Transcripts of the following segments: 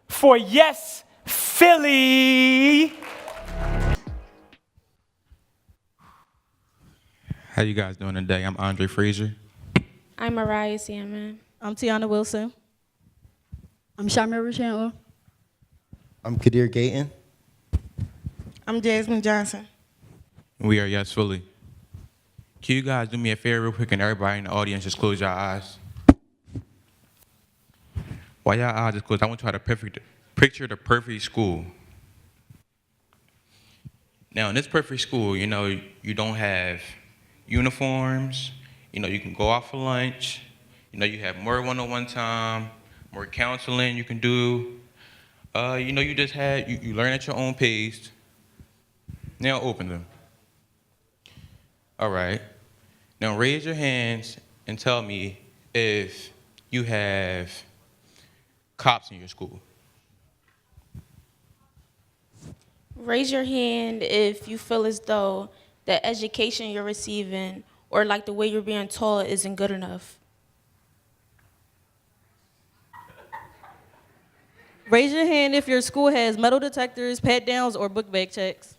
for YESPhilly. How you guys doing today? I'm Andre Frazier. I'm Mariah Salmon. I'm Tiana Wilson. I'm Shamira Chandler. I'm Kadir Gayton. I'm Jasmine Johnson. We are YESPhilly. Can you guys do me a favor real quick and everybody in the audience just close your eyes? While your eyes is closed, I want you to picture the perfect school. Now, in this perfect school, you know, you don't have uniforms. You know, you can go out for lunch. You know, you have more one-on-one time, more counseling you can do. You know, you just had, you learn at your own pace. Now open them. All right. Now raise your hands and tell me if you have cops in your school. Raise your hand if you feel as though the education you're receiving or like the way you're being taught isn't good enough. Raise your hand if your school has metal detectors, pat downs, or book bag checks.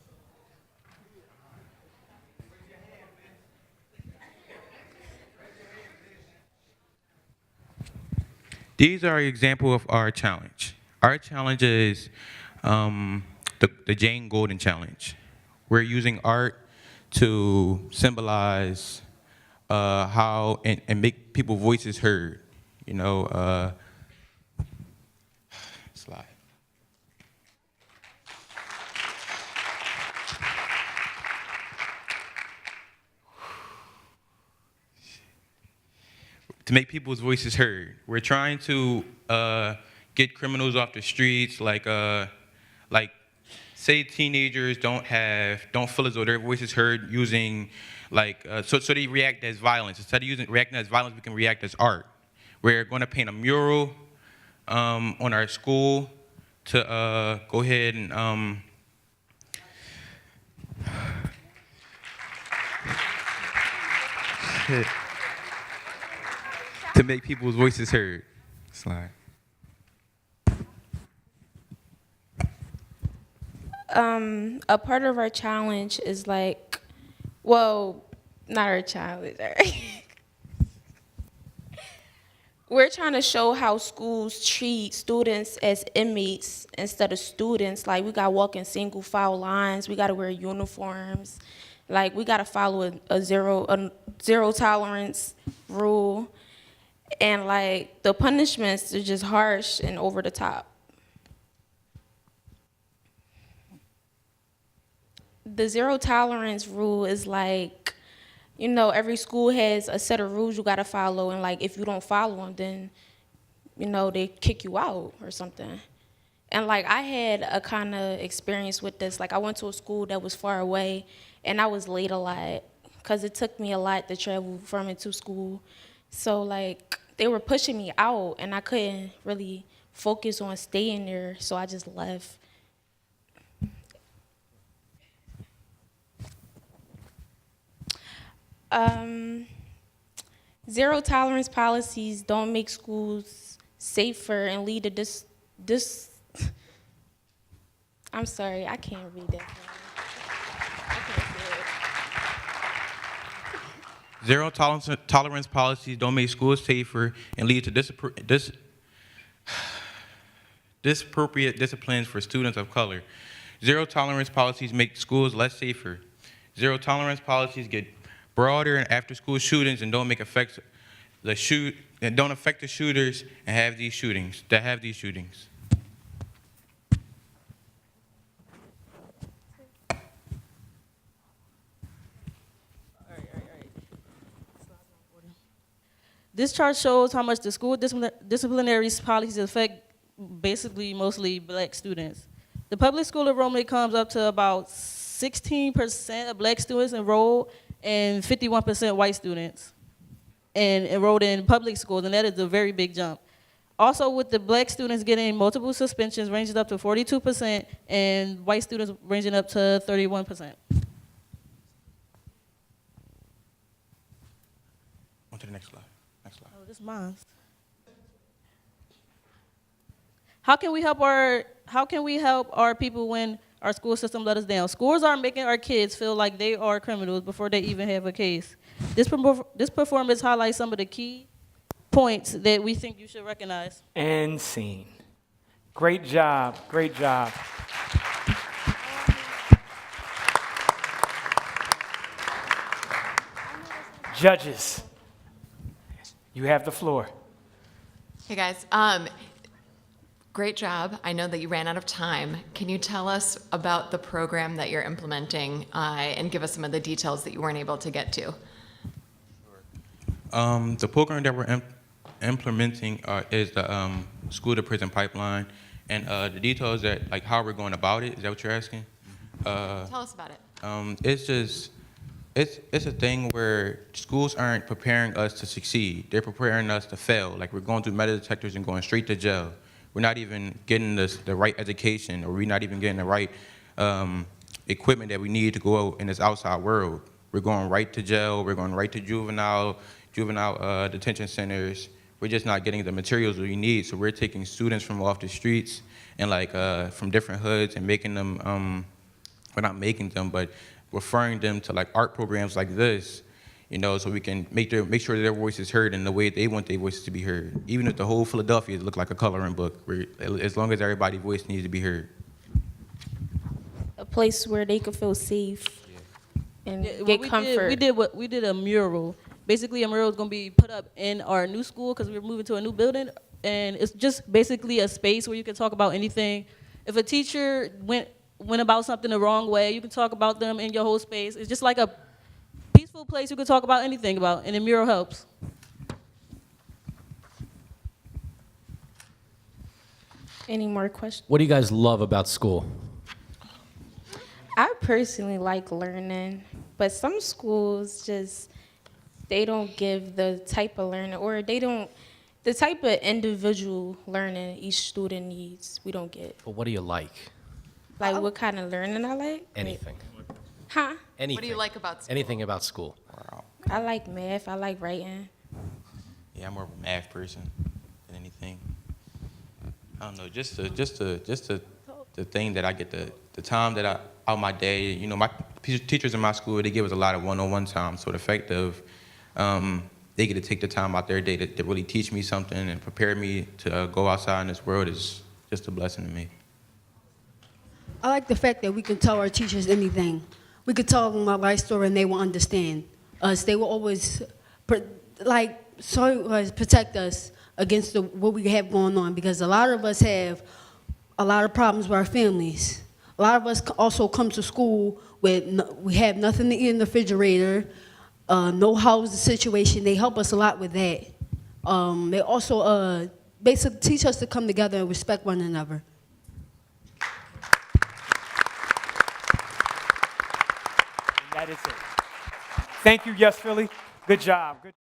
These are an example of our challenge. Our challenge is the Jane Golden Challenge. We're using art to symbolize how and make people's voices heard. You know, slide. To make people's voices heard. We're trying to get criminals off the streets, like say teenagers don't feel as though their voice is heard using so they react as violence. Instead of reacting as violence, we can react as art. We're going to paint a mural on our school to go ahead and to make people's voices heard. Slide. A part of our challenge is like, well, not our challenge. We're trying to show how schools treat students as inmates instead of students. Like, we got to walk in single file lines. We got to wear uniforms. Like, we got to follow a zero tolerance rule. And, like, the punishments are just harsh and over the top. The zero tolerance rule is like, you know, every school has a set of rules you got to follow, and like if you don't follow them, then, you know, they kick you out or something. And like I had a kind of experience with this. Like I went to a school that was far away, and I was late a lot because it took me a lot to travel from and to school. So like they were pushing me out, and I couldn't really focus on staying there, so I just left. Zero tolerance policies don't make schools safer and lead to this. I'm sorry, I can't read that. I can't say it. Zero tolerance policies don't make schools safer and lead to disappropriate disciplines for students of color. Zero tolerance policies make schools less safer. Zero tolerance policies get broader and after school shootings and don't affect the shooters and have these shootings. This chart shows how much the school disciplinary policies affect basically mostly black students. The public school enrollment comes up to about 16% of black students enrolled and 51% white students and enrolled in public schools, and that is a very big jump. Also, with the black students getting multiple suspensions ranging up to 42% and white students ranging up to 31%. On to the next slide. Next slide. Oh, this is mine. How can we help our people when our school system let us down? Schools are making our kids feel like they are criminals before they even have a case. This performance highlights some of the key points that we think you should recognize. And scene. Great job, great job. Judges, you have the floor. Hey guys, great job. I know that you ran out of time. Can you tell us about the program that you're implementing and give us some of the details that you weren't able to get to? The program that we're implementing is the school to prison pipeline, and the details that like how we're going about it. Is that what you're asking? Tell us about it. It's a thing where schools aren't preparing us to succeed. They're preparing us to fail. Like we're going through metal detectors and going straight to jail. We're not even getting the right education, or we're not even getting the right equipment that we need to go out in this outside world. We're going right to jail. We're going right to juvenile detention centers. We're just not getting the materials we need. So we're taking students from off the streets and like from different hoods and making them. We're not making them, but referring them to like art programs like this, you know, so we can make sure their voice is heard in the way they want their voices to be heard. Even if the whole Philadelphia look like a coloring book, as long as everybody's voice needs to be heard. A place where they could feel safe and Yeah, get comfort. We did a mural. Basically, a mural is going to be put up in our new school because we're moving to a new building, and it's just basically a space where you can talk about anything. If a teacher went about something the wrong way, you can talk about them in your whole space. It's just like a peaceful place you can talk about anything about, and the mural helps. Any more questions? What do you guys love about school? I personally like learning, but some schools they don't give the type of learning, or the type of individual learning each student needs, we don't get. But what do you like? Like what kind of learning I like? Anything. Huh? Anything. What do you like about school? Anything about school. I like math, I like writing. Yeah, I'm more of a math person than anything. I don't know, just the thing that I get the time that out of my day. You know, my teachers in my school, they give us a lot of one-on-one time. So the fact of they get to take the time out their day to really teach me something and prepare me to go outside in this world is just a blessing to me. I like the fact that we can tell our teachers anything. We could tell them our life story and they will understand us. They will always protect us against what we have going on, because a lot of us have a lot of problems with our families. A lot of us also come to school we have nothing to eat in the refrigerator, no housing situation. They help us a lot with that. They also basically teach us to come together and respect one another. That is it. Thank you, YESPhilly. Good job. Good.